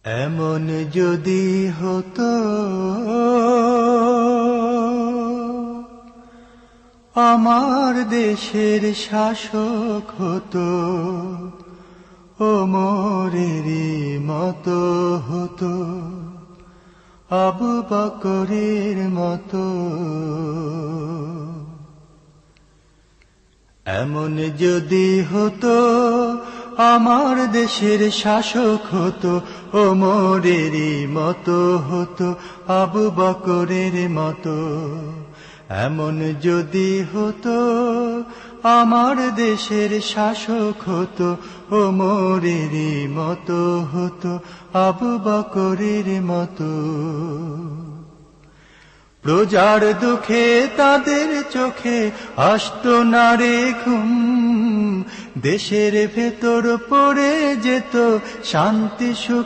এমন যদি হতো আমার দেশের শাসক হতো ওমরেরই মতো হতো, আবু বকরের মতো। এমন যদি হতো আমার দেশের শাসক হতো ওমরেরই মতো হতো, আবু বকরের মতো। এমন যদি হতো আমার দেশের শাসক হতো ওমরেরই মতো হতো, আবু বকরের মতো। প্রজার দুঃখে তাদের চোখে আসতো না রে ঘুম, দেশের ভেতর পড়ে যেত শান্তি সুখ।